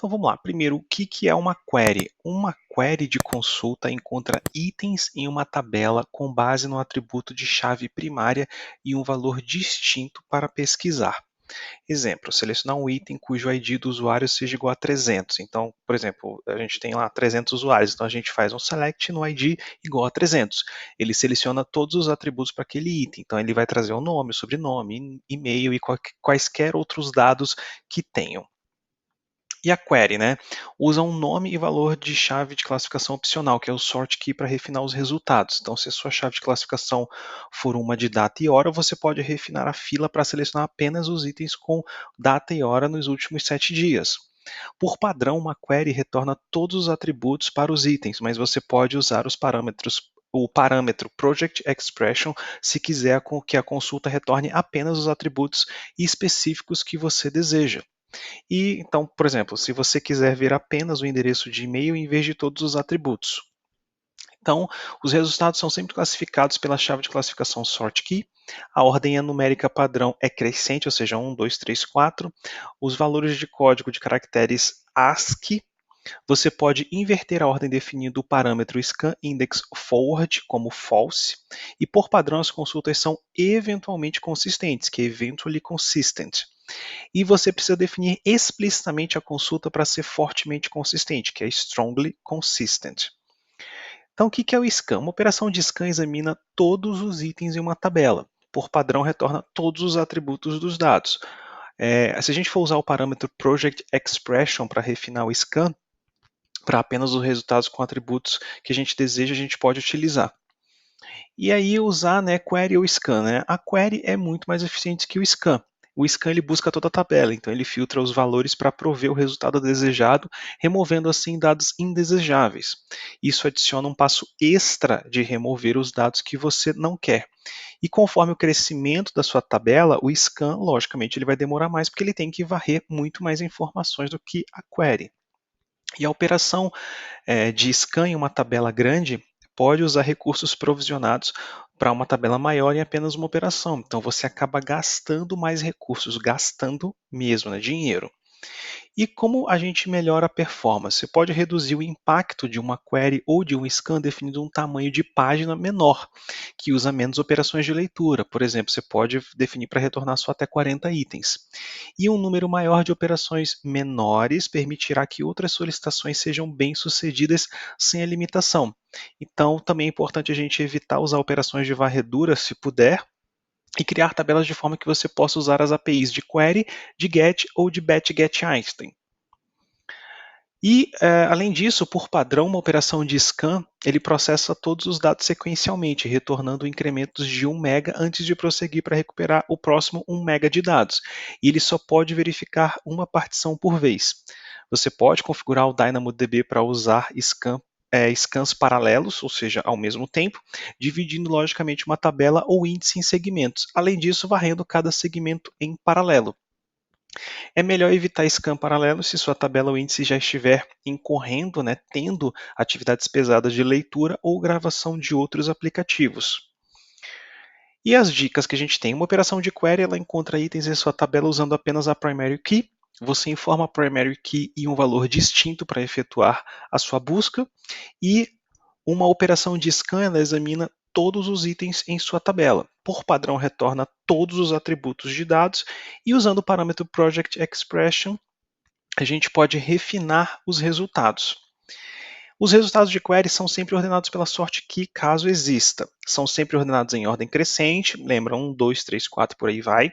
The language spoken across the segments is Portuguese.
Então vamos lá. Primeiro, o que é uma query? Uma query de consulta encontra itens em uma tabela com base no atributo de chave primária e um valor distinto para pesquisar. Exemplo, selecionar um item cujo ID do usuário seja igual a 300. Então, por exemplo, a gente tem lá 300 usuários, então a gente faz um select no ID igual a 300. Ele seleciona todos os atributos para aquele item, então ele vai trazer o nome, o sobrenome, e-mail e quaisquer outros dados que tenham. E a query, né? Usa um nome e valor de chave de classificação opcional, que é o sort key para refinar os resultados. Então, se a sua chave de classificação for uma de data e hora, você pode refinar a fila para selecionar apenas os itens com data e hora nos últimos 7 dias. Por padrão, uma query retorna todos os atributos para os itens, mas você pode usar o parâmetro Project Expression se quiser que a consulta retorne apenas os atributos específicos que você deseja. E então, por exemplo, se você quiser ver apenas o endereço de e-mail em vez de todos os atributos. Então, os resultados são sempre classificados pela chave de classificação sort key. A ordem numérica padrão é crescente, ou seja, 1, 2, 3, 4. Os valores de código de caracteres ASCII. Você pode inverter a ordem definindo o parâmetro scan index forward como false. E por padrão, as consultas são eventualmente consistentes, que é eventually consistent. E você precisa definir explicitamente a consulta para ser fortemente consistente, que é strongly consistent. Então, o que é o scan? Uma operação de scan examina todos os itens em uma tabela. Por padrão, retorna todos os atributos dos dados. Se a gente for usar o parâmetro Project Expression para refinar o scan, para apenas os resultados com atributos que a gente deseja, a gente pode utilizar. E aí usar, né, query ou scan, né? A query é muito mais eficiente que o scan. O scan ele busca toda a tabela, então ele filtra os valores para prover o resultado desejado, removendo assim dados indesejáveis. Isso adiciona um passo extra de remover os dados que você não quer. E conforme o crescimento da sua tabela, o scan, logicamente, ele vai demorar mais porque ele tem que varrer muito mais informações do que a query. E a operação de scan em uma tabela grande pode usar recursos provisionados para uma tabela maior em apenas uma operação. Então você acaba gastando mais recursos, gastando mesmo, né, dinheiro. E como a gente melhora a performance? Você pode reduzir o impacto de uma query ou de um scan definindo um tamanho de página menor, que usa menos operações de leitura. Por exemplo, você pode definir para retornar só até 40 itens. E um número maior de operações menores permitirá que outras solicitações sejam bem-sucedidas sem a limitação. Então, também é importante a gente evitar usar operações de varredura, se puder, e criar tabelas de forma que você possa usar as APIs de query, de get ou de batch get Einstein. E, além disso, por padrão, uma operação de scan, ele processa todos os dados sequencialmente, retornando incrementos de 1 mega antes de prosseguir para recuperar o próximo 1 mega de dados. E ele só pode verificar uma partição por vez. Você pode configurar o DynamoDB para usar scans paralelos, ou seja, ao mesmo tempo, dividindo logicamente uma tabela ou índice em segmentos, além disso varrendo cada segmento em paralelo. É melhor evitar scan paralelo se sua tabela ou índice já estiver incorrendo, né, tendo atividades pesadas de leitura ou gravação de outros aplicativos. E as dicas que a gente tem, uma operação de query, ela encontra itens em sua tabela usando apenas a primary key. Você informa a primary key e um valor distinto para efetuar a sua busca. E uma operação de scan, ela examina todos os itens em sua tabela. Por padrão, retorna todos os atributos de dados e usando o parâmetro Project Expression, a gente pode refinar os resultados. Os resultados de query são sempre ordenados pela sort key, caso exista. São sempre ordenados em ordem crescente, lembra 1, 2, 3, 4 por aí vai.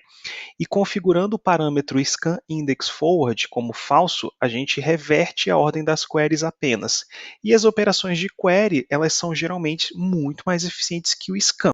E configurando o parâmetro scan index forward como falso, a gente reverte a ordem das queries apenas. E as operações de query, elas são geralmente muito mais eficientes que o scan.